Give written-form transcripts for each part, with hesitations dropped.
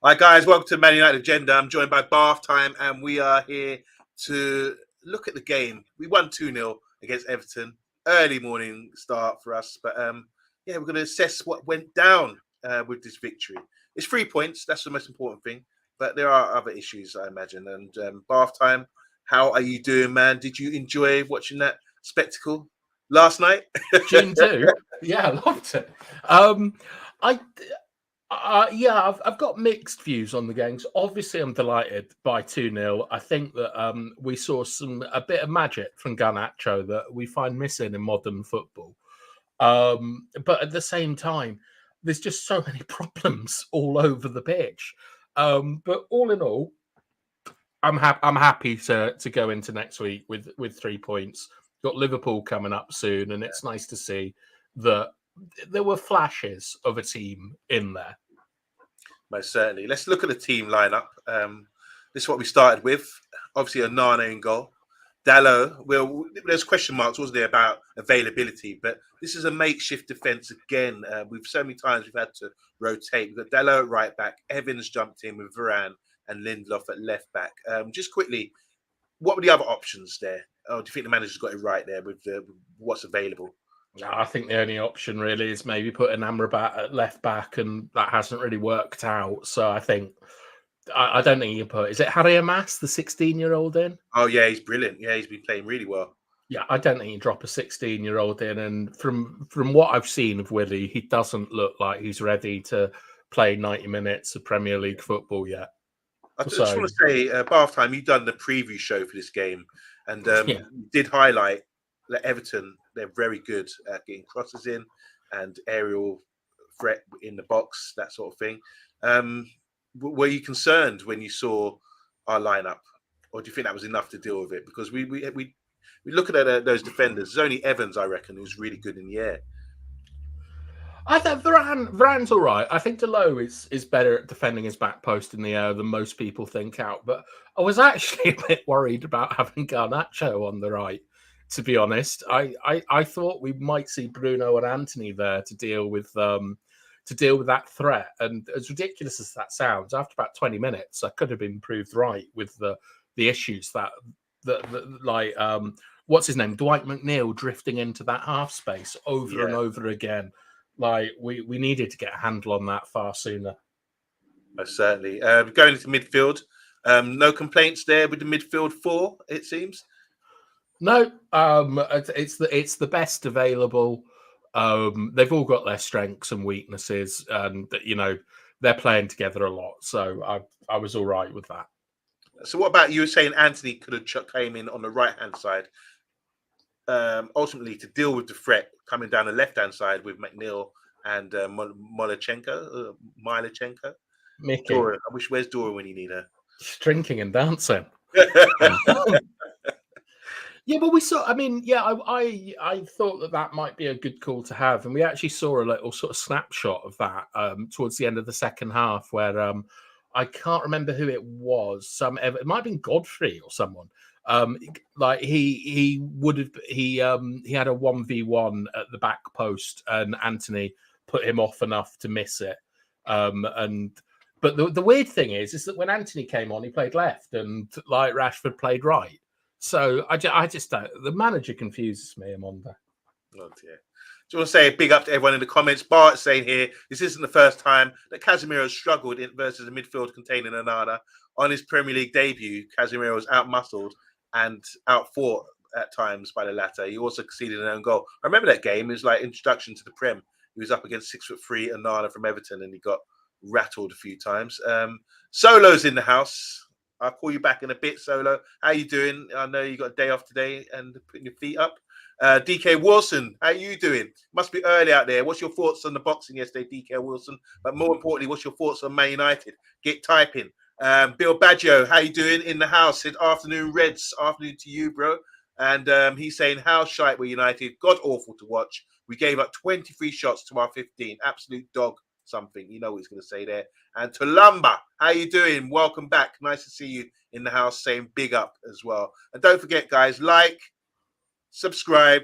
Hi guys, welcome to Man United Agenda. I'm joined by Bath Time, and we are here to look at the game. We won 2-0 against Everton. Early morning start for us, but we're going to assess what went down with this victory. It's 3 points, that's the most important thing, but there are other issues, I imagine. And Bath Time, how are you doing, man? Did you enjoy watching that spectacle last night? June 2. Yeah, I loved it. I've got mixed views on the games. Obviously, I'm delighted by 2-0. I think that we saw a bit of magic from Garnacho that we find missing in modern football. But at the same time, there's just so many problems all over the pitch. But all in all, I'm happy to go into next week with 3 points. Got Liverpool coming up soon, and it's nice to see that there were flashes of a team in there. Most certainly. Let's look at the team lineup. This is what we started with. Obviously, Onana in goal. Dalot, well, there's question marks, wasn't there, about availability, but this is a makeshift defence again. We've so many times we've had to rotate. We've got Dalot at right back, Evans jumped in with Varane and Lindelof at left back. Just quickly, what were the other options there? Oh, do you think the manager's got it right there with what's available? No, I think the only option really is maybe putting Amrabat at left back, and that hasn't really worked out. So I think I don't think you can put. Is it Harry Amas, the 16-year-old in? Oh yeah, he's brilliant. Yeah, he's been playing really well. Yeah, I don't think you drop a 16-year-old in. And from what I've seen of Willie, he doesn't look like he's ready to play 90 minutes of Premier League football yet. I just want to say, Bath Time, you've done the preview show for this game, and you did highlight that Everton, they're very good at getting crosses in and aerial threat in the box, that sort of thing. Were you concerned when you saw our lineup, or do you think that was enough to deal with it? Because we look at those defenders. There's only Evans, I reckon, who's really good in the air. I think Varane's all right. I think Dalot is better at defending his back post in the air than most people think out. But I was actually a bit worried about having Garnacho on the right, to be honest. I thought we might see Bruno and Anthony there to deal with that threat. And as ridiculous as that sounds, after about 20 minutes, I could have been proved right with the issues that what's his name? Dwight McNeil drifting into that half space over and over again. Like we needed to get a handle on that far sooner. Certainly. Going into midfield, no complaints there with the midfield four, it seems. No, it's the best available. They've all got their strengths and weaknesses, and they're playing together a lot. So I was all right with that. So what about you were saying Anthony could have came in on the right hand side? Ultimately, to deal with the threat coming down the left hand side with McNeil and Milechenko. Mickey. Dora, I wish, where's Dora when you need her? She's drinking and dancing. Yeah, but we saw. I mean, yeah, I thought that might be a good call to have, and we actually saw a little sort of snapshot of that towards the end of the second half, where I can't remember who it was. It might have been Godfrey or someone. Like he had a 1v1 at the back post, and Anthony put him off enough to miss it. But the weird thing is that when Anthony came on, he played left, and like Rashford played right. So I just don't. The manager confuses me, Amanda. Oh dear. Do you want to say a big up to everyone in the comments? Bart saying here, this isn't the first time that Casemiro has struggled versus a midfield containing Onana. On his Premier League debut, Casemiro was out-muscled and out-fought at times by the latter. He also conceded an own goal. I remember that game. It was like introduction to the Prem. He was up against 6'3" Onana from Everton, and he got rattled a few times. Solo's in the house. I'll call you back in a bit, Solo. How you doing? I know you got a day off today and putting your feet up. DK Wilson, how you doing? Must be early out there. What's your thoughts on the boxing yesterday, DK Wilson? But more importantly, what's your thoughts on Man United? Get typing. Bill Baggio, how you doing in the house? Said afternoon, Reds. Afternoon to you, bro. And he's saying, how shite were United? God awful to watch. We gave up 23 shots to our 15. Absolute dog something. You know what he's going to say there. And Tulamba, how you doing? Welcome back. Nice to see you in the house, saying big up as well. And don't forget, guys, like, subscribe,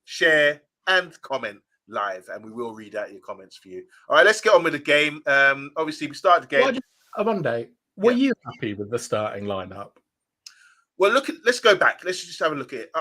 share, and comment live. And we will read out your comments for you. All right, let's get on with the game. Obviously, we started the game. Monday, were Yeah. you happy with the starting lineup? Well, let's go back. Let's just have a look at it.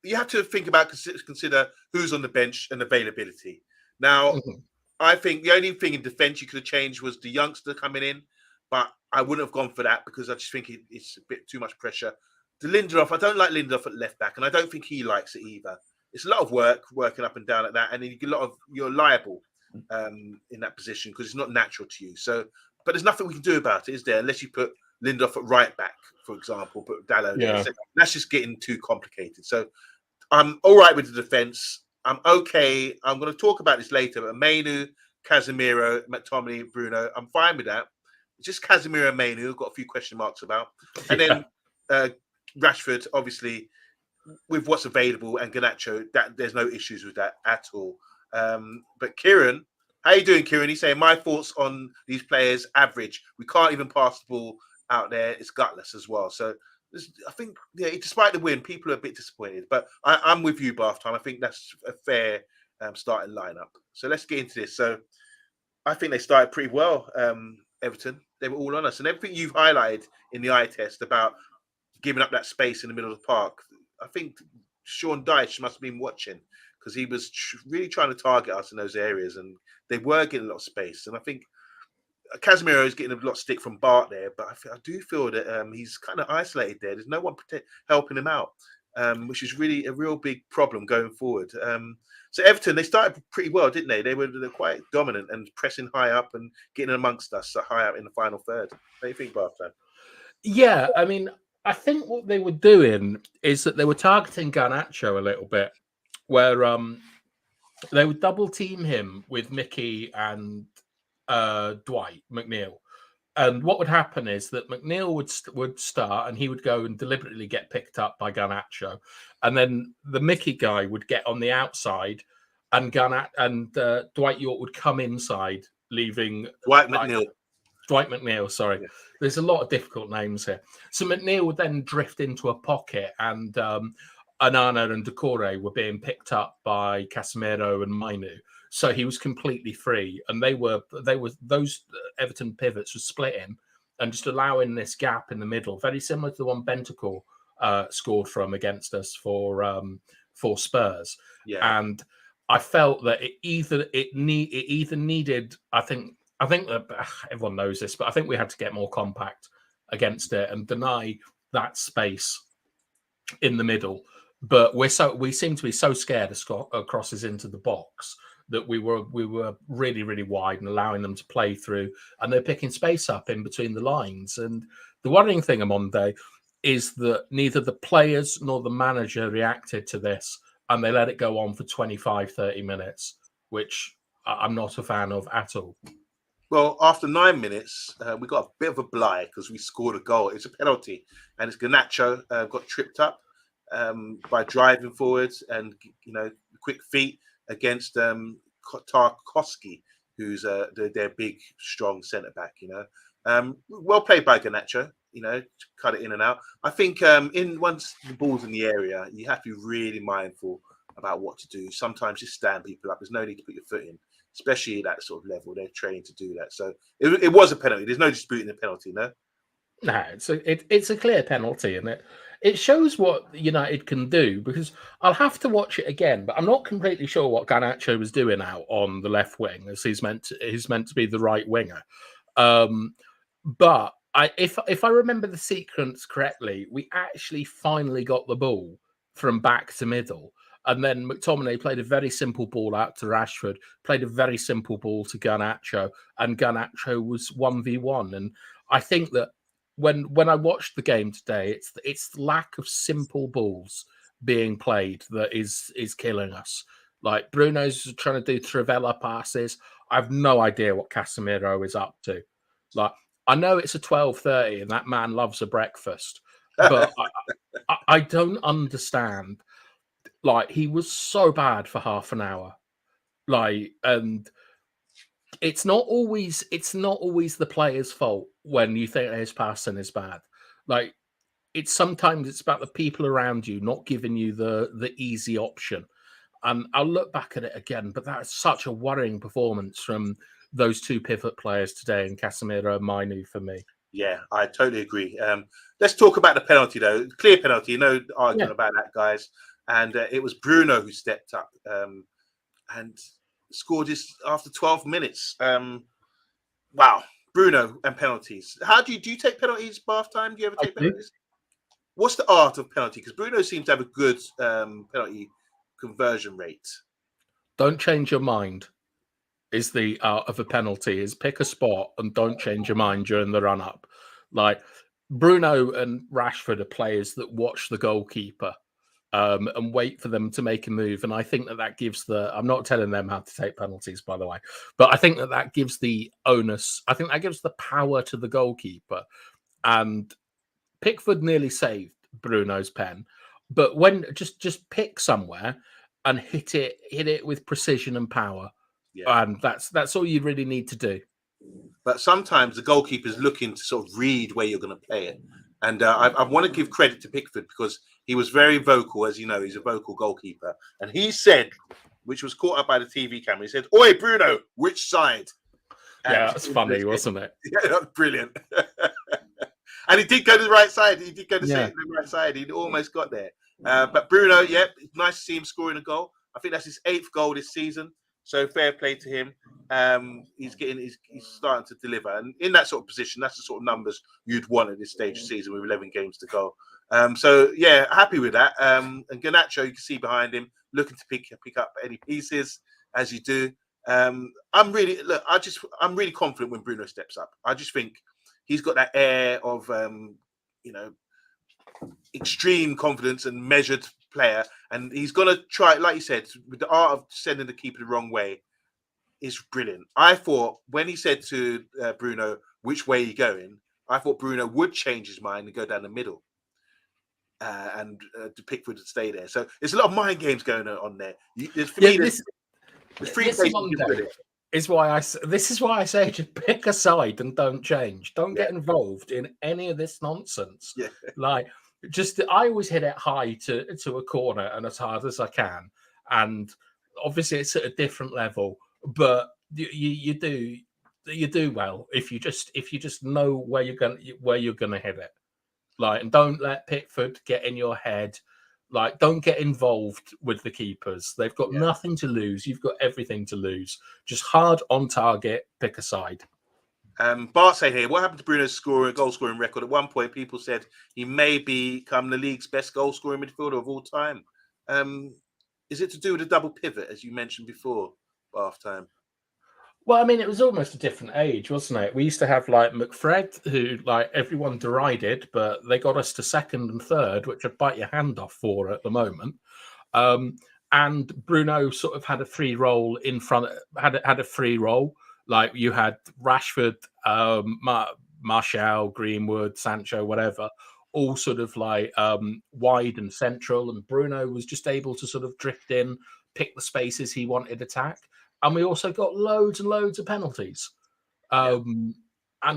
You have to think about consider who's on the bench and availability. Now, Mhm. I think the only thing in defence you could have changed was the youngster coming in, but I wouldn't have gone for that because I just think it's a bit too much pressure. The Lindelof, I don't like Lindelof at left back, and I don't think he likes it either. It's a lot of work working up and down like that, and then you get you're liable in that position because it's not natural to you. So, but there's nothing we can do about it, is there? Unless you put Lindelof at right back, for example, put Dallo there. Yeah. So that's just getting too complicated. So I'm all right with the defence. I'm okay. I'm going to talk about this later, but Mainu, Casemiro, McTominay, Bruno, I'm fine with that. It's just Casemiro and Mainu, got a few question marks about. And Yeah. then Rashford, obviously, with what's available, and Garnacho, that there's no issues with that at all. But Kieran, how you doing, Kieran? He's saying, my thoughts on these players, average. We can't even pass the ball out there. It's gutless as well. So I think, yeah, despite the win, people are a bit disappointed. But I'm with you, Bath Time. I think that's a fair starting lineup. So let's get into this. So I think they started pretty well, Everton. They were all on us. And everything you've highlighted in the eye test about giving up that space in the middle of the park, I think Sean Dyche must have been watching because he was really trying to target us in those areas. And they were getting a lot of space. And I think Casemiro is getting a lot of stick from Bart there, but I do feel that he's kind of isolated there. There's no one helping him out, which is really a real big problem going forward. So Everton, they started pretty well, didn't they? They're quite dominant and pressing high up and getting amongst us high up in the final third. What do you think, Barton? Yeah, I mean, I think what they were doing is that they were targeting Garnacho a little bit, where they would double team him with Mickey and Dwight McNeil. And what would happen is that McNeil would start, and he would go and deliberately get picked up by Garnacho, and then the Mickey guy would get on the outside, and Dwight York would come inside, leaving Dwight McNeil. Dwight McNeil, sorry. Yeah. There's a lot of difficult names here. So McNeil would then drift into a pocket, and Anana and Decore were being picked up by Casemiro and Mainu. So he was completely free, and they were those Everton pivots were splitting and just allowing this gap in the middle, very similar to the one Bentancur scored from against us for Spurs. Yeah. And I felt that it either needed. I think that everyone knows this, but I think we had to get more compact against it and deny that space in the middle. But we seem to be so scared of crosses into the box that we were really, really wide and allowing them to play through, and they're picking space up in between the lines. And the worrying thing on Monday is that neither the players nor the manager reacted to this, and they let it go on for 25, 30 minutes, which I'm not a fan of at all. Well, after 9 minutes, we got a bit of a blight because we scored a goal. It's a penalty, and it's Garnacho got tripped up by driving forwards and quick feet against Tarkowski, who's their big, strong centre back. Well played by Garnacho. To cut it in and out. I think once the ball's in the area, you have to be really mindful about what to do. Sometimes just stand people up. There's no need to put your foot in, especially at that sort of level. They're trained to do that. So it was a penalty. There's no disputing the penalty, no? No, it's a clear penalty, and it shows what United can do, because I'll have to watch it again, but I'm not completely sure what Garnacho was doing out on the left wing, as he's meant to be the right winger. But if I remember the sequence correctly, we actually finally got the ball from back to middle. And then McTominay played a very simple ball out to Rashford, played a very simple ball to Garnacho, and Garnacho was 1v1. And I think that when I watched the game today, it's the lack of simple balls being played that is killing us. Like Bruno's trying to do Trivela passes. I have no idea what Casemiro is up to. Like, I know it's a 12:30 and that man loves a breakfast, but I don't understand. Like, he was so bad for half an hour. Like, and it's not always the player's fault when you think his passing is bad. Like, sometimes it's about the people around you not giving you the easy option. And I'll look back at it again, but that's such a worrying performance from those two pivot players today, and Casemiro and Mainu for me. Yeah, I totally agree. Let's talk about the penalty, though. Clear penalty, no argument about that, guys. And it was Bruno who stepped up and scored this after 12 minutes. Wow, Bruno and penalties. How do you take penalties, bath time? Do you ever take penalties? What's the art of penalty? Because Bruno seems to have a good penalty conversion rate. Don't change your mind. Is the art of a penalty is pick a spot and don't change your mind during the run up. Like Bruno and Rashford are players that watch the goalkeeper and wait for them to make a move. And I think that gives I'm not telling them how to take penalties, by the way, but I think that gives the onus. I think that gives the power to the goalkeeper. And Pickford nearly saved Bruno's pen, but when just pick somewhere and hit it with precision and power. Yeah. And that's all you really need to do. But sometimes the goalkeeper is looking to sort of read where you're going to play it. And I want to give credit to Pickford because he was very vocal. As you know, he's a vocal goalkeeper. And he said, which was caught up by the TV camera, he said, "Oi, Bruno, which side?" Yeah, that's funny, wasn't it? Yeah, that was brilliant. And he did go to the right side. He did go to the right side. He almost got there. But Bruno, it's nice to see him scoring a goal. I think that's his 8th goal this season. So fair play to him. He's starting to deliver, and in that sort of position, that's the sort of numbers you'd want at this stage of the season with 11 games to go. So yeah, happy with that. And Garnacho, you can see behind him, looking to pick up any pieces as you do. I'm really confident when Bruno steps up. I just think he's got that air of extreme confidence and measured player, and he's gonna try, like you said, with the art of sending the keeper the wrong way is brilliant. I thought when he said to Bruno, "Which way are you going?" I thought Bruno would change his mind and go down the middle, and to Pickford to stay there. So there's a lot of mind games going on there. This is why I say just pick a side and don't change. Don't get involved in any of this nonsense. Yeah. Like, I always hit it high to a corner and as hard as I can. And obviously it's at a different level, but you do well if you just know where you're gonna hit it. Like, and don't let Pickford get in your head. Like, don't get involved with the keepers. They've got nothing to lose. You've got everything to lose. Just hard on target, pick a side. Bart saying here, what happened to Bruno's goal scoring record? At one point, people said he may become the league's best goal scoring midfielder of all time. Is it to do with a double pivot, as you mentioned before, Bath time? Well, I mean, it was almost a different age, wasn't it? We used to have like McFred, who like everyone derided, but they got us to 2nd and 3rd, which I'd bite your hand off for at the moment. And Bruno sort of had a free role in front, had a free role. Like you had Rashford, Martial, Greenwood, Sancho, whatever, all sort of like wide and central. And Bruno was just able to sort of drift in, pick the spaces he wanted attack. And we also got loads and loads of penalties and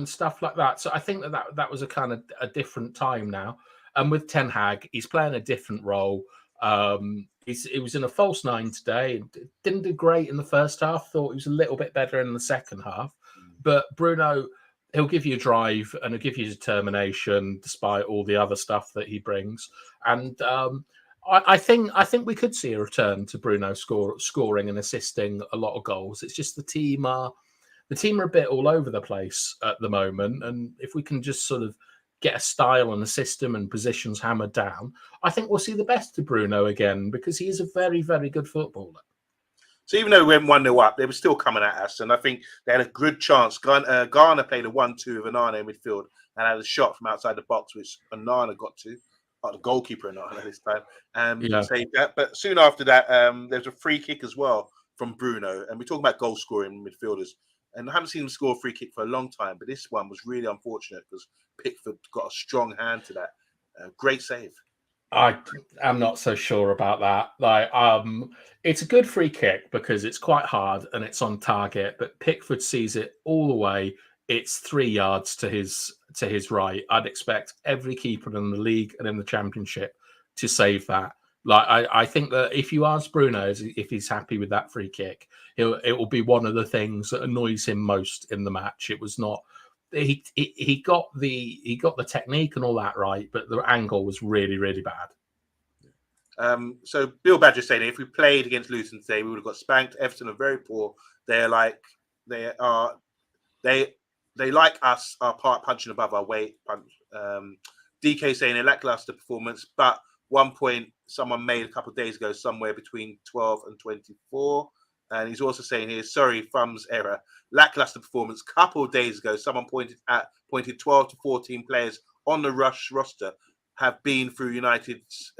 stuff like that. So I think that was a kind of a different time now. And with Ten Hag, he's playing a different role. He was in a false 9 today. Didn't do great in the first half. Thought he was a little bit better in the second half. But Bruno, he'll give you drive and he'll give you determination despite all the other stuff that he brings. And I think we could see a return to Bruno scoring and assisting a lot of goals. It's just the team are a bit all over the place at the moment, and if we can just sort of get a style and a system and positions hammered down, I think we'll see the best of Bruno again because he is a very, very good footballer. So even though we went 1-0 up, they were still coming at us, and I think they had a good chance. Garner played a 1-2 with Onana in midfield and had a shot from outside the box, which Onana got to. The goalkeeper Onana this time, saved that. But soon after that, there's a free kick as well from Bruno, and we're talking about goal scoring midfielders. And I haven't seen him score a free kick for a long time, but this one was really unfortunate because Pickford got a strong hand to that. Great save. I'm not so sure about that. Like, it's a good free kick because it's quite hard and it's on target, but Pickford sees it all the way. It's 3 yards to his right. I'd expect every keeper in the league and in the Championship to save that. Like I think that if you ask Bruno if he's happy with that free kick, it will be one of the things that annoys him most in the match. It was not he got the technique and all that right, but the angle was really, really bad. So Bill Badger saying if we played against Luton today, we would have got spanked. Everton are very poor. They like us are part punching above our weight. DK saying a lackluster performance, but 1 point someone made a couple of days ago somewhere between 12 and 24. And he's also saying here, sorry, thumbs error. Lackluster performance. Couple of days ago, someone pointed 12 to 14 players on the Rush roster have been through United's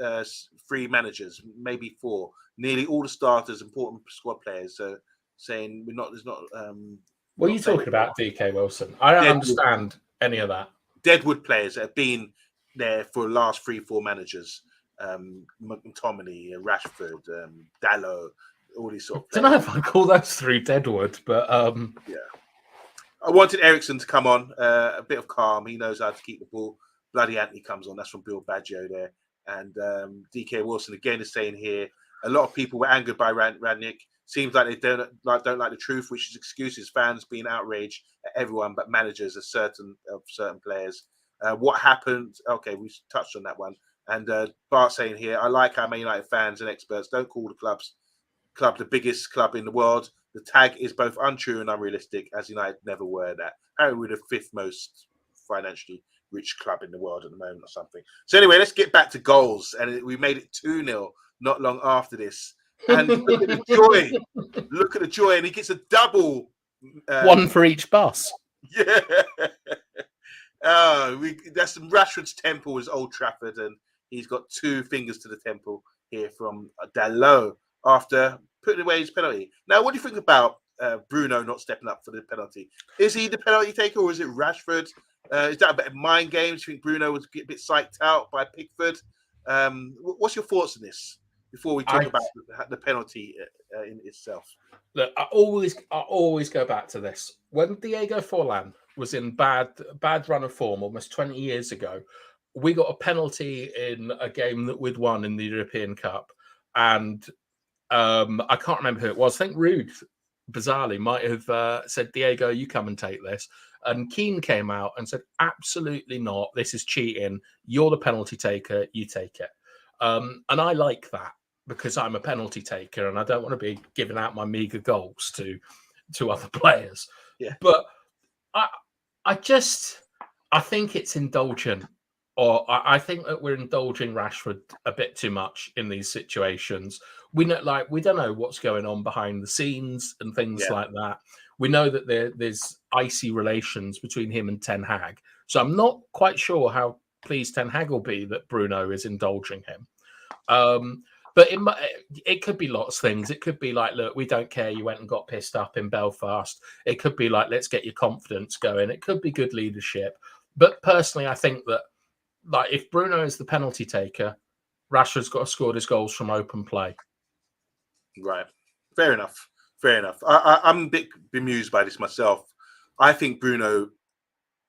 3 managers, maybe 4. Nearly all the starters, important squad players. So saying there's not. What are you talking about, DK Wilson? I don't understand any of that. Deadwood players that have been there for the last 3-4 managers. McTominay, Rashford, Dalot, all these sort of players. I don't know if I call those 3 Deadwood, but yeah. I wanted Ericsson to come on, a bit of calm. He knows how to keep the ball. Bloody Anthony comes on. That's from Bill Baggio there. And DK Wilson again is saying here, a lot of people were angered by Rangnick. Seems like they don't like the truth, which is excuses. Fans being outraged at everyone, but managers of certain players. What happened? Okay, we touched on that one. And Bart saying here, I like how Man United fans and experts don't call the club the biggest club in the world. The tag is both untrue and unrealistic, as United never were that. Apparently, we're the 5th most financially rich club in the world at the moment or something. So anyway, let's get back to goals. And we made it 2-0 not long after this. And look at the joy. Look at the joy. And he gets a double. One for each bus. Yeah. That's Rashford's temple is Old Trafford. And he's got 2 fingers to the temple here from Dalot after putting away his penalty. Now, what do you think about Bruno not stepping up for the penalty? Is he the penalty taker or is it Rashford? Is that a bit of mind games? Do you think Bruno was a bit psyched out by Pickford? What's your thoughts on this before we talk about the penalty in itself? Look, I always go back to this. When Diego Forlan was in bad run of form almost 20 years ago, we got a penalty in a game that we'd won in the European Cup. And I can't remember who it was. I think Rude, bizarrely, might have said, Diego, you come and take this. And Keane came out and said, absolutely not. This is cheating. You're the penalty taker. You take it. And I like that because I'm a penalty taker and I don't want to be giving out my meager goals to other players. Yeah. But I think it's indulgent. Or I think that we're indulging Rashford a bit too much in these situations. We don't know what's going on behind the scenes and things like that. We know that there's icy relations between him and Ten Hag. So I'm not quite sure how pleased Ten Hag will be that Bruno is indulging him. But it could be lots of things. It could be like, look, we don't care. You went and got pissed up in Belfast. It could be like, let's get your confidence going. It could be good leadership. But personally, I think that if Bruno is the penalty taker, Rashford's got to score his goals from open play. Right. Fair enough. I'm a bit bemused by this myself. I think Bruno,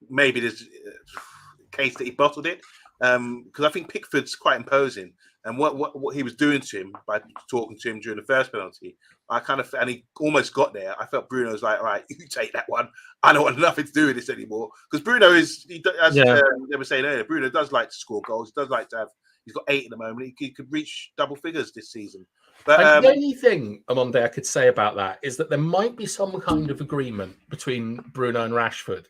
maybe there's a case that he bottled it because I think Pickford's quite imposing. And what he was doing to him by talking to him during the first penalty, and he almost got there. I felt Bruno was like, all right, you take that one. I don't want nothing to do with this anymore. Because Bruno is, as they were saying earlier, Bruno does like to score goals. He does like to have, he's got 8 at the moment. He could reach double figures this season. But the only thing, Amonde, I could say about that is that there might be some kind of agreement between Bruno and Rashford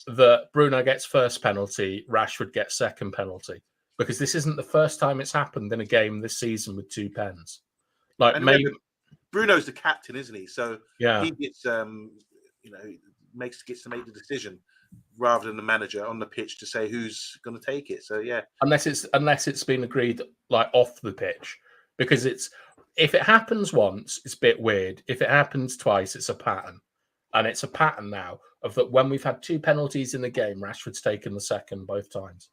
that Bruno gets first penalty, Rashford gets second penalty. Because this isn't the first time it's happened in a game this season with 2 pens. Bruno's the captain, isn't he? So he gets, gets to make the decision rather than the manager on the pitch to say who's going to take it. So unless it's been agreed off the pitch, because if it happens once, it's a bit weird. If it happens twice, it's a pattern, and it's a pattern now of that when we've had 2 penalties in the game, Rashford's taken the second both times.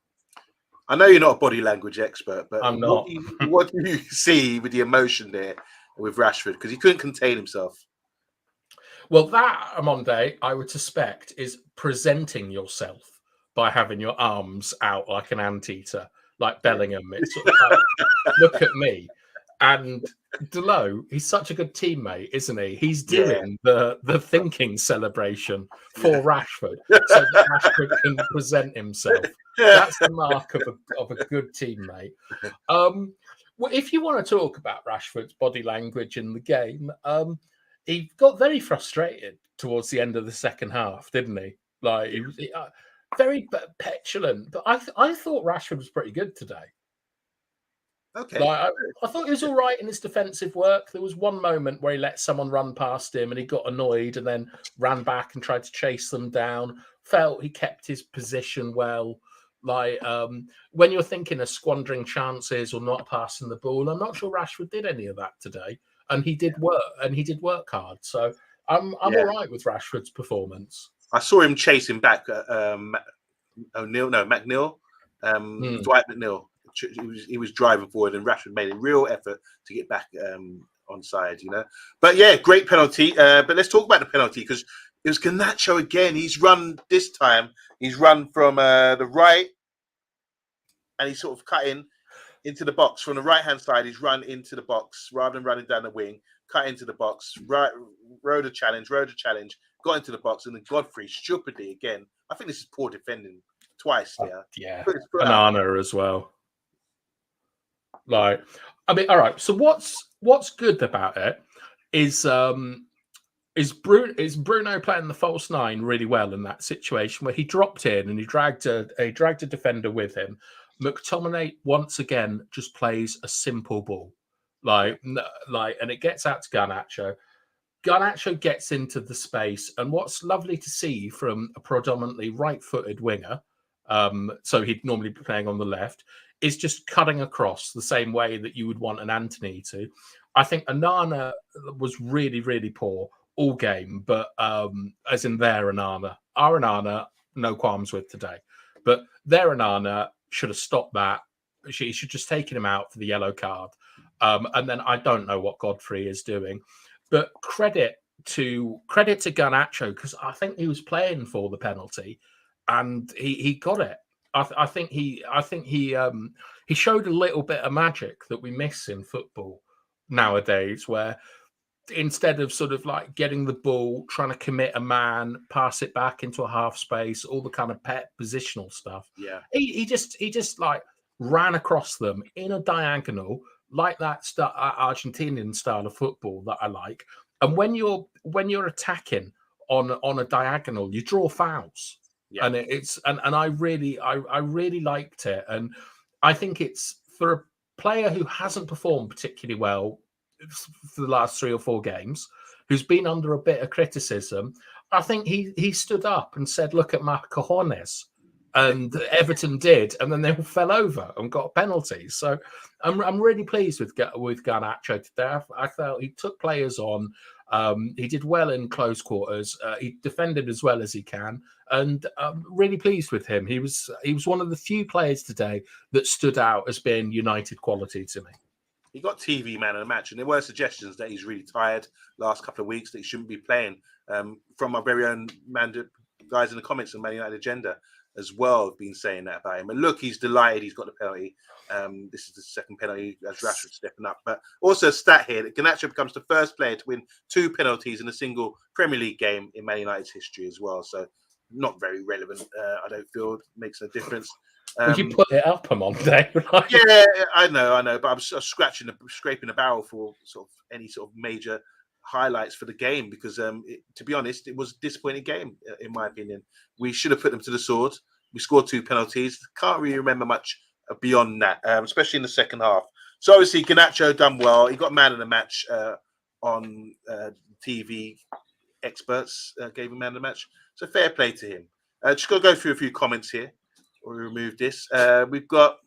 I know you're not a body language expert, but I'm not. What do you see with the emotion there with Rashford? Because he couldn't contain himself. Well, that, Amonde, I would suspect, is presenting yourself by having your arms out like an anteater, like Bellingham. It's sort of like, look at me. And Delo, he's such a good teammate, isn't he? He's Yeah. doing the thinking celebration for Rashford so that Rashford can present himself. That's the mark of a good teammate. Well, if you want to talk about Rashford's body language in the game, he got very frustrated towards the end of the second half, didn't he? Like he was very petulant. But I thought Rashford was pretty good today. Okay. Like I thought he was all right in his defensive work. There was one moment where he let someone run past him and he got annoyed and then ran back and tried to chase them down. Felt he kept his position well. Like when you're thinking of squandering chances or not passing the ball, I'm not sure Rashford did any of that today. And he did work hard. So I'm all right with Rashford's performance. I saw him chasing back McNeil, Dwight McNeil. He was driving forward, and Rashford made a real effort to get back onside. But yeah, great penalty. But let's talk about the penalty because it was Garnacho again. He's run this time. He's run from the right, and he's sort of cutting into the box from the right hand side. He's run into the box rather than running down the wing. Cut into the box. Right, rode a challenge. Got into the box, and then Godfrey stupidly again. I think this is poor defending twice here. Yeah, Banana as well. Like, I mean, all right. So what's good about it is Bruno playing the false nine really well in that situation where he dropped in and he dragged a defender with him. McTominay once again just plays a simple ball, and it gets out to Garnacho. Garnacho gets into the space, and what's lovely to see from a predominantly right-footed winger, so he'd normally be playing on the left, is just cutting across the same way that you would want an Anthony to. I think Onana was really, really poor all game, but as in their Onana. Our Onana, no qualms with today. But their Onana should have stopped that. He should just taken him out for the yellow card. And then I don't know what Godfrey is doing. But credit to Garnacho, because I think he was playing for the penalty and he got it. I think he showed a little bit of magic that we miss in football nowadays, where instead of sort of like getting the ball, trying to commit a man, pass it back into a half space, all the kind of pet positional stuff. Yeah, he just like ran across them in a diagonal, like that Argentinian style of football that I like. And when you're attacking on a diagonal, you draw fouls. yeah. And I really liked it. And I think it's for a player who hasn't performed particularly well for the last 3 or 4 games, who's been under a bit of criticism. I think he stood up and said, "Look at my cojones." And Everton did, and then they all fell over and got penalties. So I'm really pleased with Garnacho today. I felt he took players on. He did well in close quarters. He defended as well as he can, and I'm really pleased with him. He was one of the few players today that stood out as being United quality to me. He got TV man of the match, and there were suggestions that he's really tired last couple of weeks, that he shouldn't be playing. From our very own guys in the comments on Man United Agenda as well have been saying that about him. And look, he's delighted he's got the penalty. This is the second penalty as Rashford stepping up. But also a stat here that Garnacho becomes the first player to win 2 penalties in a single Premier League game in Man United's history as well. So not very relevant, I don't feel. Makes no difference. Well, you put it up on Monday, right? Yeah, I know, but I'm scraping the barrel for sort of any sort of major highlights for the game because, to be honest, it was a disappointing game in my opinion. We should have put them to the sword. We scored 2 penalties. Can't really remember much beyond that, especially in the second half. So obviously, Garnacho done well. He got man of the match on TV. Experts gave him man of the match. So fair play to him. Just got to go through a few comments here. We remove this. We've got,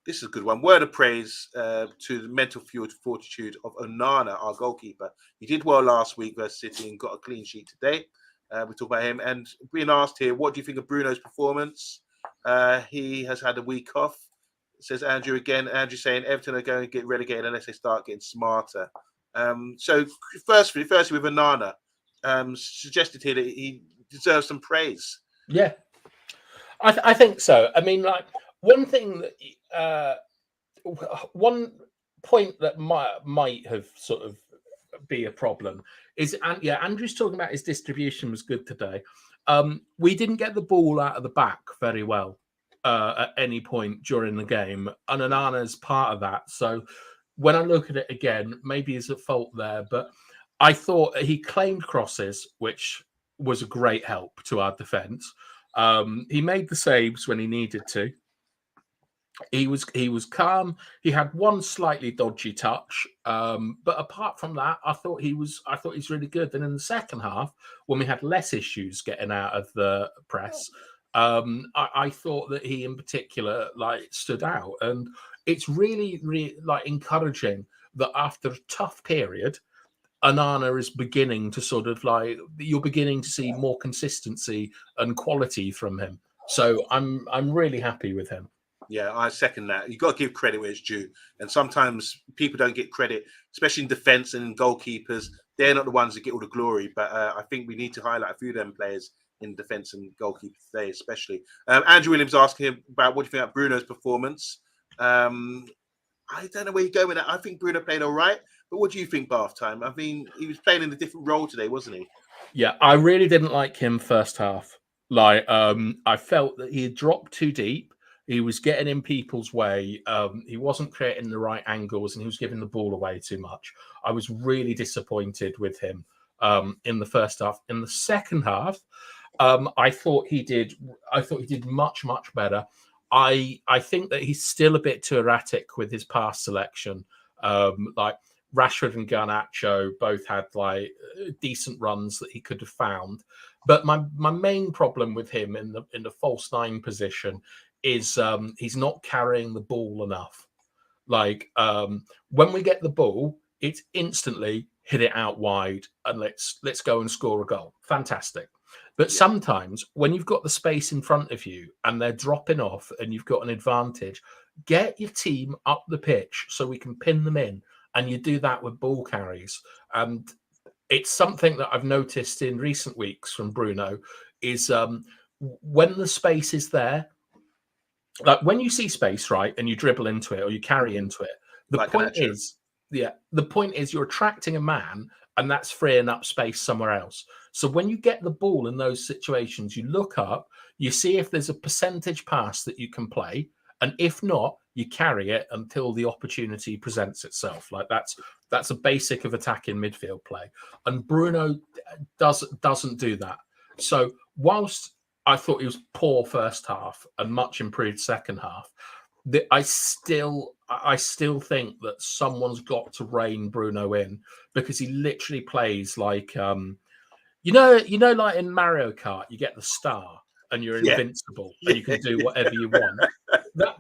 this is a good one. Word of praise to the mental fortitude of Onana, our goalkeeper. He did well last week versus City and got a clean sheet today. We talk about him. And being asked here, what do you think of Bruno's performance? He has had a week off. Says Andrew again. Andrew saying Everton are going to get relegated unless they start getting smarter. So firstly with Onana, suggested here that he deserves some praise. Yeah. I think so. I mean, like one thing that one point that might have sort of be a problem is, and yeah, Andrew's talking about his distribution was good today. We didn't get the ball out of the back very well at any point during the game, and Onana's part of that. So when I look at it again, maybe he's at fault there, but I thought he claimed crosses, which was a great help to our defence. He made the saves when he needed to. He was calm. He had one slightly dodgy touch, but apart from that, I thought he's really good. And in the second half, when we had less issues getting out of the press, I thought that he in particular like stood out. And it's really, really like encouraging that after a tough period, Onana is beginning to sort of like you're beginning to see more consistency and quality from him. So I'm really happy with him. Yeah, I second that. You've got to give credit where it's due. And sometimes people don't get credit, especially in defence and goalkeepers. They're not the ones that get all the glory. But I think we need to highlight a few of them players in defence and goalkeeper today, especially. Andrew Williams asking him about what do you think about Bruno's performance. I don't know where you go with that. I think Bruno played all right. But what do you think, Bath Time? I mean, he was playing in a different role today, wasn't he? Yeah, I really didn't like him first half. Like, I felt that he had dropped too deep. He was getting in people's way. He wasn't creating the right angles, and he was giving the ball away too much. I was really disappointed with him in the first half. In the second half, I thought he did much better. I think that he's still a bit too erratic with his pass selection. Like Rashford and Garnacho both had like decent runs that he could have found, but my main problem with him in the false nine position is he's not carrying the ball enough. Like when we get the ball, it's instantly hit it out wide and let's go and score a goal. Fantastic. But sometimes when you've got the space in front of you and they're dropping off and you've got an advantage, get your team up the pitch so we can pin them in. And you do that with ball carries. And it's something that I've noticed in recent weeks from Bruno is when the space is there, like when you see space, right, and you dribble into it or you carry into it, the Like point Garnacho. is, the point is you're attracting a man and that's freeing up space somewhere else. So when you get the ball in those situations, you look up, you see if there's a percentage pass that you can play, and if not, you carry it until the opportunity presents itself. Like that's a basic of attacking midfield play, and Bruno doesn't do that. So whilst I thought he was poor first half and much improved second half, I still think that someone's got to rein Bruno in because he literally plays like like in Mario Kart, you get the star and you're invincible and you can do whatever you want.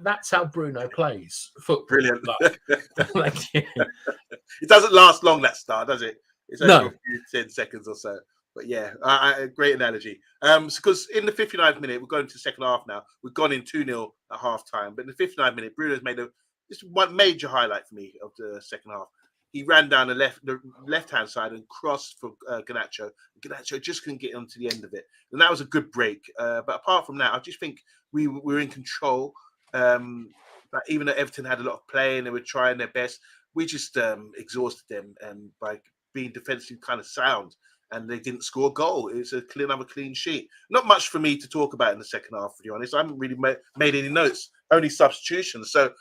That's how Bruno plays football. Brilliant. Like, It doesn't last long, that star, does it? It's only No. a few 10 seconds or so. But yeah, great analogy. Because in the 59th minute, we're going to the second half now. We've gone in 2-0 at half time. But in the 59th minute, Bruno's made this one major highlight for me of the second half. He ran down the left-hand side and crossed for Garnacho. Garnacho just couldn't get onto the end of it. And that was a good break. But apart from that, I just think we were in control. But even though Everton had a lot of play and they were trying their best, we just exhausted them by being defensively kind of sound. And they didn't score a goal. It's another clean sheet. Not much for me to talk about in the second half, to be honest. I haven't really made any notes, only substitutions. So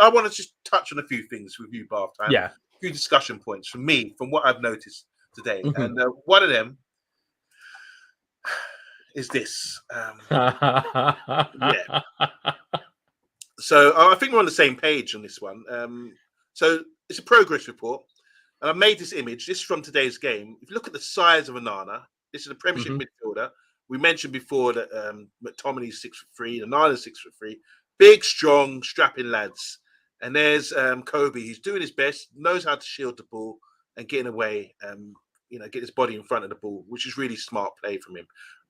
I want to just touch on a few things with you, Bath Time. Yeah. A few discussion points from me, from what I've noticed today. Mm-hmm. And one of them is this. Yeah. So I think we're on the same page on this one. So it's a progress report. And I made this image. This is from today's game. If you look at the size of Onana, this is a Premiership midfielder. We mentioned before that McTominay's 6'3", Onana's 6'3", big, strong, strapping lads. And there's Kobe. He's doing his best, knows how to shield the ball and getting away. Get his body in front of the ball, which is really smart play from him.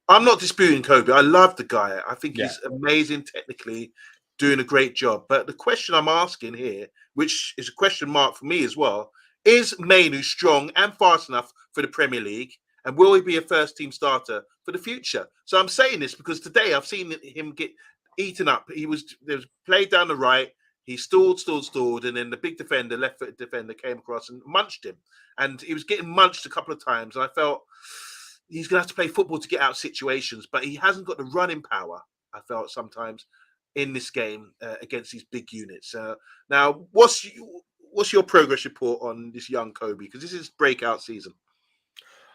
I'm not disputing Kobe. I love the guy. I think he's amazing technically, doing a great job. But the question I'm asking here, which is a question mark for me as well, is Mainu strong and fast enough for the Premier League? And will he be a first-team starter for the future? So I'm saying this because today I've seen him get eaten up. There was played down the right. He stalled, and then the big defender, left-footed defender, came across and munched him. And he was getting munched a couple of times. And I felt he's going to have to play football to get out of situations, but he hasn't got the running power, I felt sometimes, in this game against these big units. Now, what's your progress report on this young Kobe? Because this is breakout season.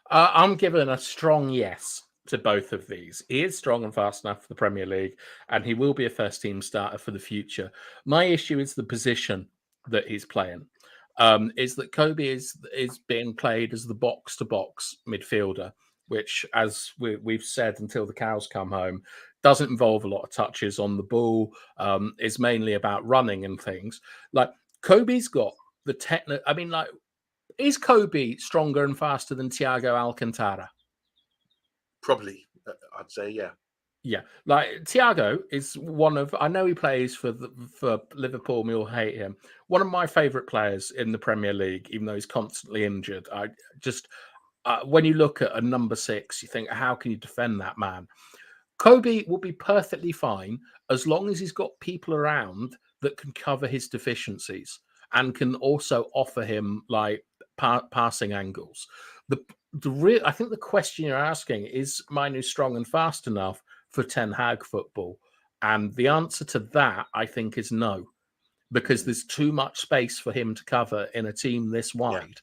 I'm giving a strong yes to both of these. He is strong and fast enough for the Premier League, and he will be a first-team starter for the future. My issue is the position that he's playing. Is that Kobe is being played as the box-to-box midfielder, which, as we've said until the cows come home, doesn't involve a lot of touches on the ball. Is mainly about running and things. Like Kobe's got the technical. I mean, like, is Kobe stronger and faster than Thiago Alcantara? Probably, I'd say, yeah. Yeah, like Thiago is one of. I know he plays for Liverpool. We all hate him. One of my favourite players in the Premier League, even though he's constantly injured. I just when you look at a number 6, you think, how can you defend that man? Kobe will be perfectly fine as long as he's got people around that can cover his deficiencies and can also offer him like passing angles. I think the question you're asking is Manu strong and fast enough for Ten Hag football? And the answer to that, I think, is no, because there's too much space for him to cover in a team this wide.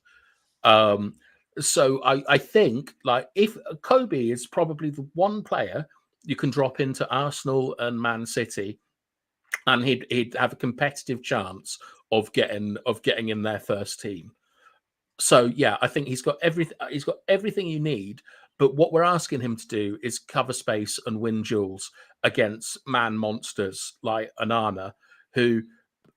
Yeah. So I think, like, if Kobe is probably the one player you can drop into Arsenal and Man City, and he'd have a competitive chance of getting in their first team. So yeah, I think he's got everything you need. But what we're asking him to do is cover space and win duels against man monsters like Onana, who,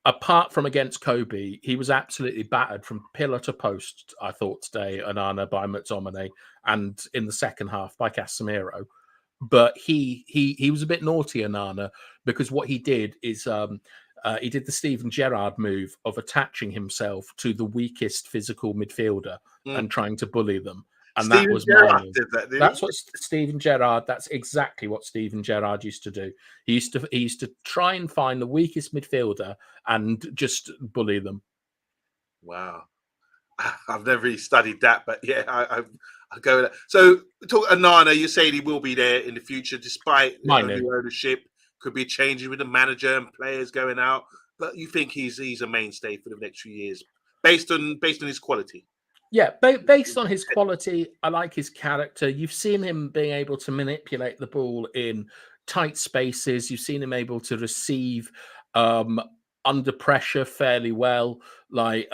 apart from against Kobe, he was absolutely battered from pillar to post, I thought today, Onana by McTominay, and in the second half by Casemiro. But he was a bit naughty, Onana, because what he did is he did the Steven Gerrard move of attaching himself to the weakest physical midfielder and trying to bully them. And Steven that was Gerrard did that, did That's he? what Steven Gerrard. That's exactly what Steven Gerrard used to do. He used to try and find the weakest midfielder and just bully them. Wow, I've never really studied that, but yeah, I go with that. So, talk Onana. You're saying he will be there in the future, despite new ownership. Could be changes with the manager and players going out, but you think he's a mainstay for the next few years, based on his quality. Yeah, based on his quality, I like his character. You've seen him being able to manipulate the ball in tight spaces. You've seen him able to receive under pressure fairly well. Like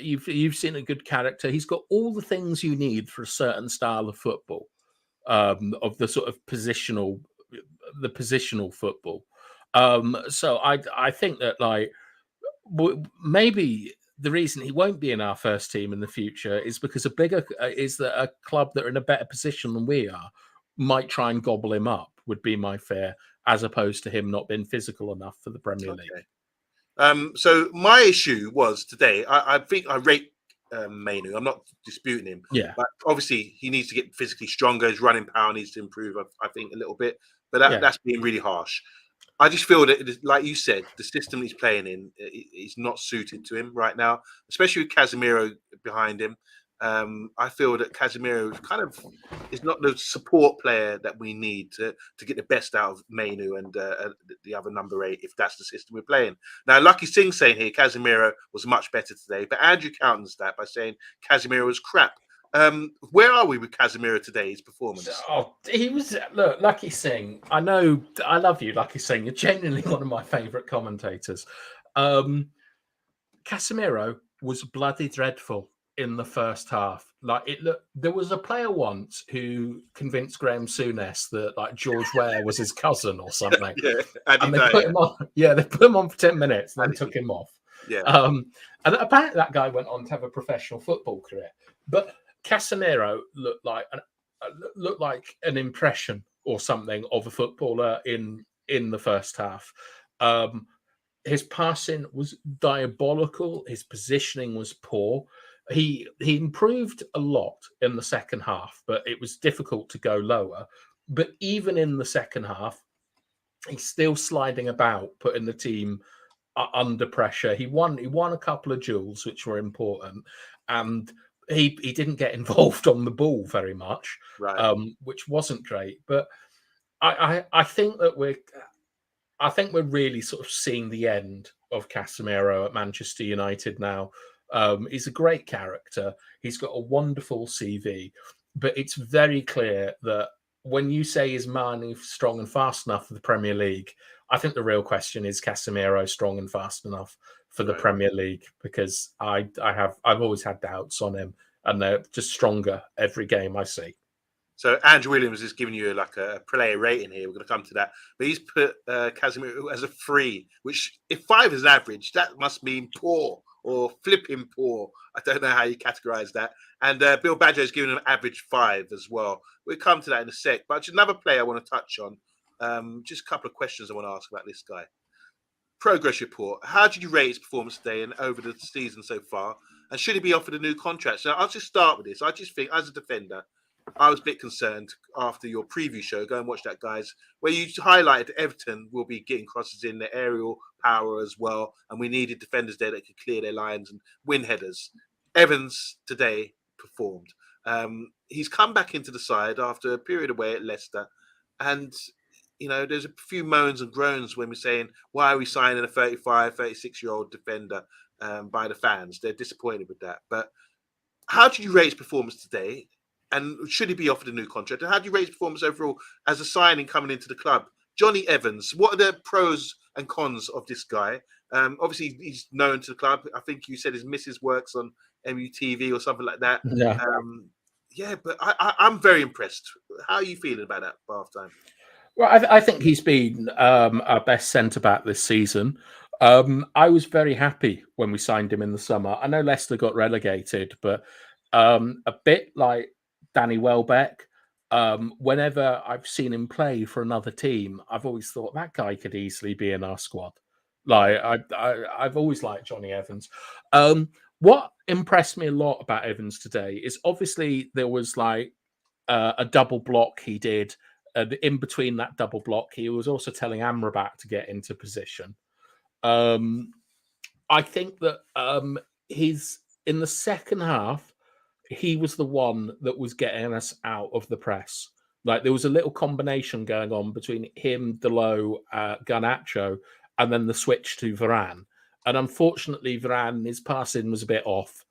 you've seen a good character. He's got all the things you need for a certain style of football, of the sort of positional football. So I think that, like, maybe the reason he won't be in our first team in the future is because a club that are in a better position than we are might try and gobble him up, would be my fear, as opposed to him not being physical enough for the Premier League. So my issue was today, I think I rate Mainu. I'm not disputing him. Yeah. But obviously he needs to get physically stronger. His running power needs to improve, I think, a little bit. But that's being really harsh. I just feel that, like you said, the system he's playing in is not suited to him right now, especially with Casemiro behind him. I feel that Casemiro is not the support player that we need to get the best out of Mainu and the other number 8, if that's the system we're playing. Now, Lucky Singh saying here Casemiro was much better today, but Andrew counters that by saying Casemiro was crap. Where are we with Casemiro today, his performance? Oh, he was, look, Lucky Singh. I know, I love you, Lucky Singh. You're genuinely one of my favourite commentators. Casemiro was bloody dreadful in the first half. Like, there was a player once who convinced Graham Souness that, like, George Ware was his cousin or something. And they put him on. Yeah, they put him on for 10 minutes and then took him off. Yeah. And apparently that guy went on to have a professional football career. But Casemiro looked like an impression or something of a footballer in the first half. His passing was diabolical. His positioning was poor. He improved a lot in the second half, but it was difficult to go lower. But even in the second half, he's still sliding about, putting the team under pressure. He won a couple of duels which were important, and he didn't get involved on the ball very much, Right. which wasn't great. But I think that we're really sort of seeing the end of Casemiro at Manchester United now. He's a great character. He's got a wonderful CV, but it's very clear that when you say is Mane strong and fast enough for the Premier League, I think the real question is Casemiro strong and fast enough for the Right. Premier League, because I've always had doubts on him, and they're just stronger every game I see. So Andrew Williams is giving you like a player rating here. We're going to come to that, but he's put Casemiro as a 3, which if 5 is an average, that must mean poor or flipping poor. I don't know how you categorize that. And Bill Badger is giving him an average 5 as well. We'll come to that in a sec. But just another player I want to touch on. Just a couple of questions I want to ask about this guy. Progress report. How did you rate his performance today and over the season so far? And should he be offered a new contract? So I'll just start with this. I just think, as a defender, I was a bit concerned after your preview show. Go and watch that, guys, where you highlighted Everton will be getting crosses in, the aerial power as well, and we needed defenders there that could clear their lines and win headers. Evans today performed. He's come back into the side after a period away at Leicester, and there's a few moans and groans when we're saying, why are we signing a 35, 36-year-old defender by the fans? They're disappointed with that. But how did you rate his performance today? And should he be offered a new contract? And how do you rate his performance overall as a signing coming into the club? Johnny Evans, what are the pros and cons of this guy? Obviously, he's known to the club. I think you said his missus works on MUTV or something like that. Yeah. But I'm very impressed. How are you feeling about that half time? Well, I think he's been our best centre-back this season. I was very happy when we signed him in the summer. I know Leicester got relegated, but a bit like Danny Welbeck, whenever I've seen him play for another team, I've always thought that guy could easily be in our squad. Like I've always liked Johnny Evans. What impressed me a lot about Evans today is obviously there was like a double block he did. In between that double block, he was also telling Amrabat to get into position. I think that he's in the second half, he was the one that was getting us out of the press. Like there was a little combination going on between him, Delo, Garnacho, and then the switch to Varane. And unfortunately, Varane, his passing was a bit off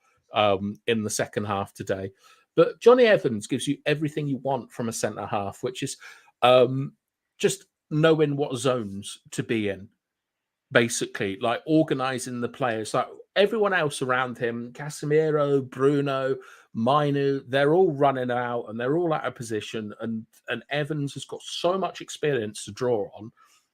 in the second half today. But Johnny Evans gives you everything you want from a centre half, which is just knowing what zones to be in, basically, like organising the players. Like everyone else around him, Casemiro, Bruno, Mainu, they're all running out and they're all out of position. And Evans has got so much experience to draw on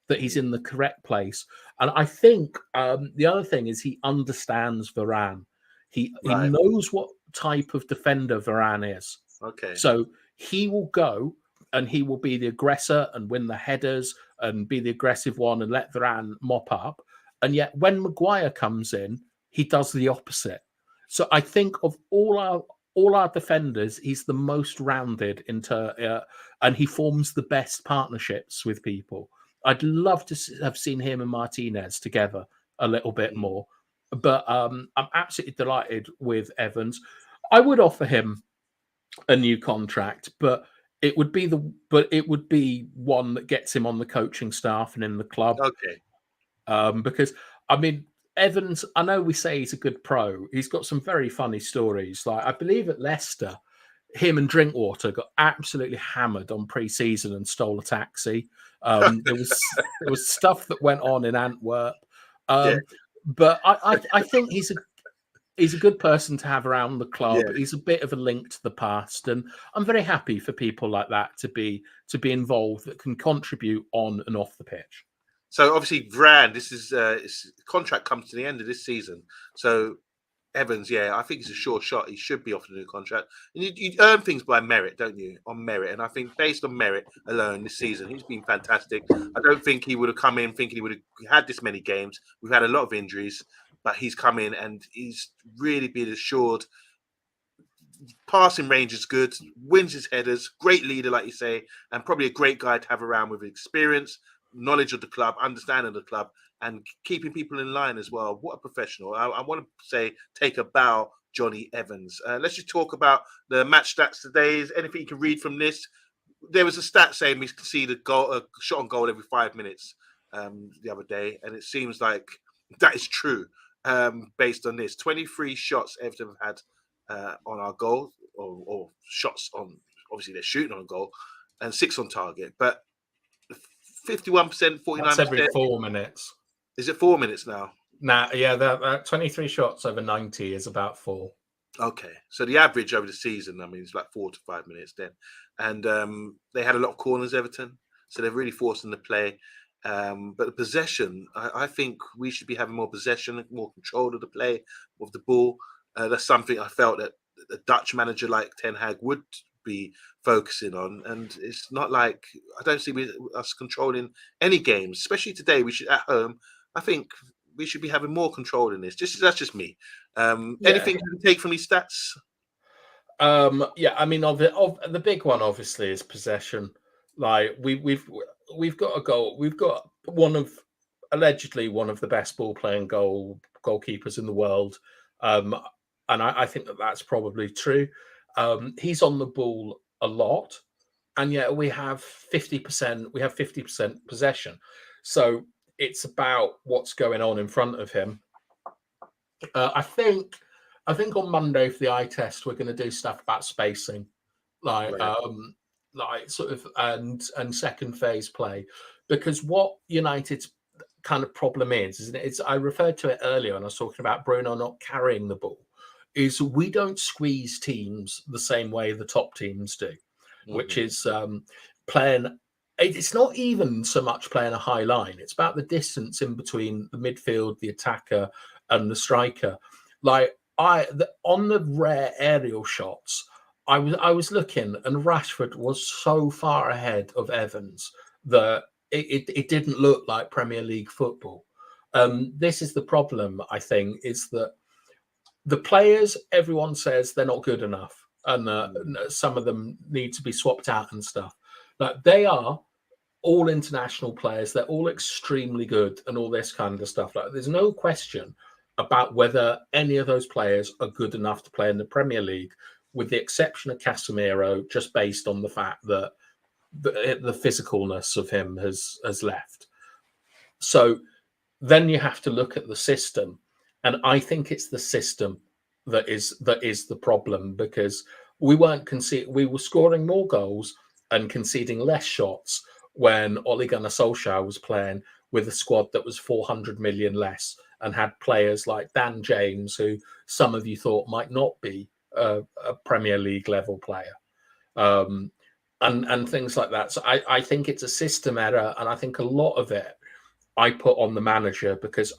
that he's in the correct place. And I think the other thing is he understands Varane. He knows what type of defender Varane is. Okay. So he will go and he will be the aggressor and win the headers and be the aggressive one and let Varane mop up. And yet when Maguire comes in, he does the opposite. So I think of all our defenders, he's the most rounded and he forms the best partnerships with people. I'd love to have seen him and Martinez together a little bit more. But I'm absolutely delighted with Evans. I would offer him a new contract, but it would be one that gets him on the coaching staff and in the club. Okay. Because I mean, Evans, I know we say he's a good pro. He's got some very funny stories. Like I believe at Leicester, him and Drinkwater got absolutely hammered on pre-season and stole a taxi. There was stuff that went on in Antwerp. But I think he's a good person to have around the club. Yeah. He's a bit of a link to the past, and I'm very happy for people like that to be involved that can contribute on and off the pitch. So obviously, Varane, his contract comes to the end of this season. So Evans, I think it's a sure shot. He should be offered a new contract. And you earn things by merit, don't you? On merit. And I think based on merit alone this season, he's been fantastic. I don't think he would have come in thinking he would have had this many games. We've had a lot of injuries, but he's come in and he's really been assured. Passing range is good, wins his headers, great leader, like you say, and probably a great guy to have around with experience. knowledge of the club, understanding of the club, and keeping people in line as well. What a professional. I want to say, take a bow, Johnny Evans. Let's just talk about the match stats today. Is anything you can read from this? There was a stat saying we conceded a shot on goal every 5 minutes the other day, and it seems like that is true based on this. 23 shots Everton have had on our goal, or shots on, obviously they're shooting on goal, and 6 on target. But 51%, 49%. That's every 4 minutes. Is it 4 minutes now? Nah, yeah, that 23 shots over 90 is about 4. Okay, so the average over the season, I mean, it's like 4 to 5 minutes then. And they had a lot of corners, Everton, so they're really forcing the play. But the possession, I think we should be having more possession, more control of the play, of the ball. That's something I felt that a Dutch manager like Ten Hag would be focusing on. And it's not like, I don't see us controlling any games, especially today. We should, at home, I think we should be having more control in this. That's just me. Anything you can take from these stats? Yeah, I mean, of the big one obviously is possession. Like we've got a goal. We've got allegedly one of the best ball playing goalkeepers in the world, and I think that's probably true. He's on the ball a lot, and yet we have 50%. We have 50% possession. So it's about what's going on in front of him. I think on Monday for the eye test we're going to do stuff about spacing, like sort of and second phase play, because what United's kind of problem is I referred to it earlier when I was talking about Bruno not carrying the ball, is we don't squeeze teams the same way the top teams do, which is playing. It's not even so much playing a high line. It's about the distance in between the midfield, the attacker, and the striker. Like on the rare aerial shots, I was looking, and Rashford was so far ahead of Evans that it didn't look like Premier League football. This is the problem, I think, is that the players, everyone says they're not good enough, and some of them need to be swapped out and stuff. Like, they are all international players. They're all extremely good and all this kind of stuff. Like, there's no question about whether any of those players are good enough to play in the Premier League, with the exception of Casemiro, just based on the fact that the physicalness of him has left. So then you have to look at the system. And I think it's the system that is the problem, because we were scoring more goals and conceding less shots when Ole Gunnar Solskjaer was playing with a squad that was 400 million less and had players like Dan James, who some of you thought might not be a Premier League level player, and things like that. So I think it's a system error, and I think a lot of it I put on the manager, because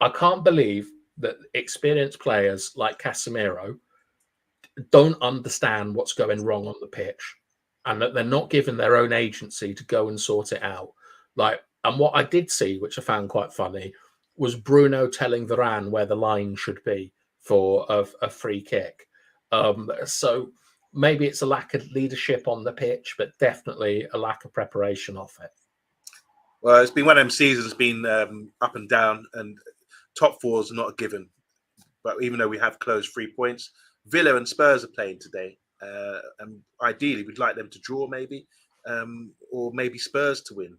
I can't believe that experienced players like Casemiro don't understand what's going wrong on the pitch, and that they're not given their own agency to go and sort it out. And what I did see, which I found quite funny, was Bruno telling Varane where the line should be for a free kick. So maybe it's a lack of leadership on the pitch, but definitely a lack of preparation off it. Well, it's been one of them seasons, been up and down, and top four is not a given. But even though we have closed 3 points, Villa and Spurs are playing today. And ideally, we'd like them to draw, maybe, or maybe Spurs to win.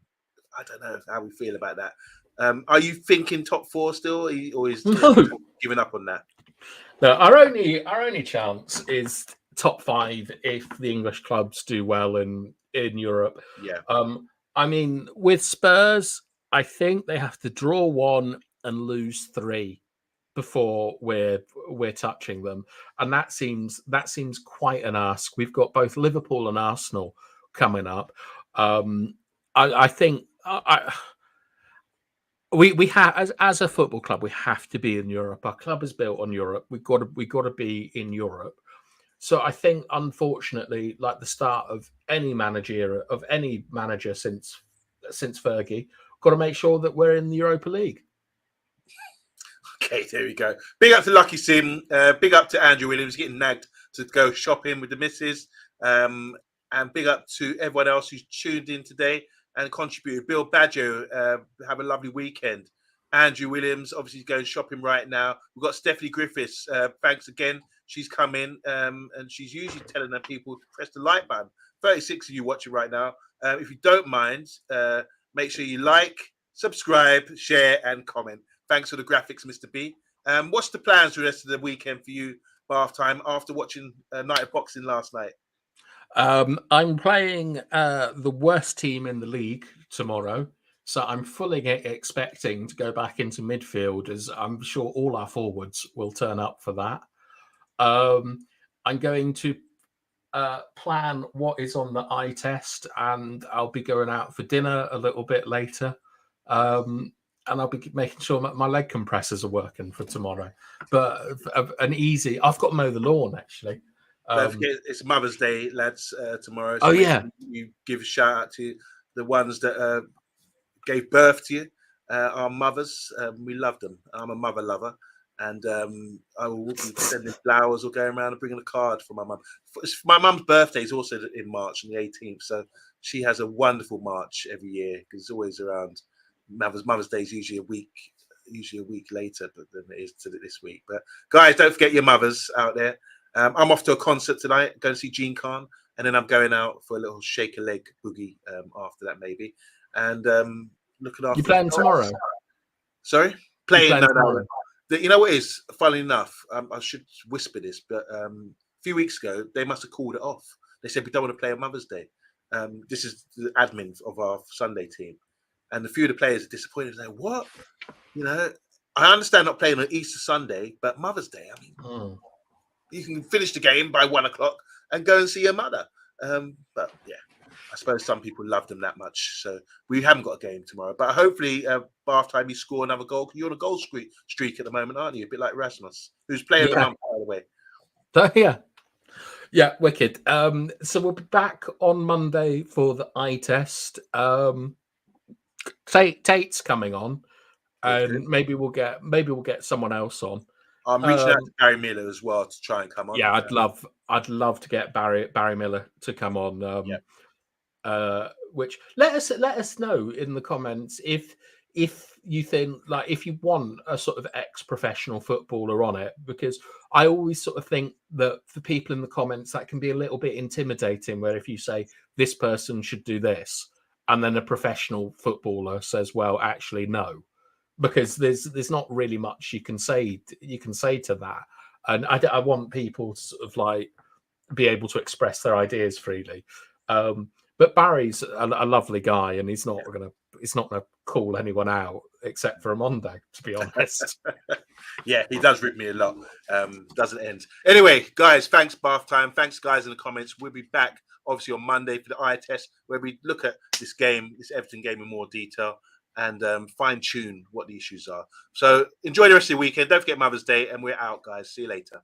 I don't know how we feel about that. Are you thinking top four still, or is giving up on that? No, our only chance is top 5 if the English clubs do well in Europe. Yeah. I mean, with Spurs, I think they have to draw 1 and lose 3 before we're touching them, and that seems quite an ask. We've got both Liverpool and Arsenal coming up. I think we have, as a football club, we have to be in Europe. Our club is built on Europe. We've got to be in Europe. So I think, unfortunately, like the start of any manager since Fergie, got to make sure that we're in the Europa League. Okay, there we go. Big up to Lucky Sim. Big up to Andrew Williams getting nagged to go shopping with the missus. And big up to everyone else who's tuned in today. and contributed. Bill Badger, have a lovely weekend. Andrew Williams, obviously going shopping right now. We've got Stephanie Griffiths. Thanks again. She's come in, and she's usually telling her people to press the like button. 36 of you watching right now. If you don't mind, make sure you like, subscribe, share, and comment. Thanks for the graphics, Mr. B. What's the plans for the rest of the weekend for you, bath time, after watching Night of Boxing last night? I'm playing the worst team in the league tomorrow. So I'm fully expecting to go back into midfield, as I'm sure all our forwards will turn up for that. I'm going to plan what is on the eye test, and I'll be going out for dinner a little bit later. And I'll be making sure my leg compressors are working for tomorrow. But I've got to mow the lawn, actually. Don't forget, it's Mother's Day, lads, tomorrow. So yeah. You give a shout out to the ones that gave birth to you, our mothers. We love them. I'm a mother lover, and I will be sending flowers or going around and bringing a card for my mum. My mum's birthday is also in March, on the 18th, so she has a wonderful March every year because it's always around. Mother's Day is usually a week later than it is to this week. But guys, don't forget your mothers out there. I'm off to a concert tonight, going to see Gene Khan, and then I'm going out for a little shake a leg boogie after that, maybe. And looking after. You playing tomorrow? Sorry, playing tomorrow. You know what is funny enough? I should whisper this, but a few weeks ago they must have called it off. They said we don't want to play on Mother's Day. This is the admin of our Sunday team, and a few of the players are disappointed. They're like, what? You know, I understand not playing on Easter Sunday, but Mother's Day. I mean. You can finish the game by 1 o'clock and go and see your mother. But yeah, I suppose some people love them that much. So we haven't got a game tomorrow. But hopefully, bath time, you score another goal. You're on a goal streak at the moment, aren't you? A bit like Rasmus, who's player of the month, by the way. Yeah, wicked. So we'll be back on Monday for the eye test. Tate's coming on, and maybe we'll get someone else on. I'm reaching out to Barry Miller as well to try and come on. Yeah, I'd love to get Barry Miller to come on. Which let us know in the comments if you think, like, if you want a sort of ex-professional footballer on it, because I always sort of think that for people in the comments that can be a little bit intimidating, where if you say this person should do this and then a professional footballer says, well, actually no. Because there's not really much you can say to that, and I want people to sort of like be able to express their ideas freely. But Barry's a lovely guy, and he's not gonna call anyone out except for a Monday, to be honest. Yeah, he does rip me a lot. Doesn't end. Anyway, guys, thanks bath time. Thanks, guys, in the comments. We'll be back obviously on Monday for the eye test, where we look at this Everton game in more detail, and fine-tune what the issues are. So enjoy the rest of the weekend. Don't forget Mother's Day, and we're out, guys. See you later.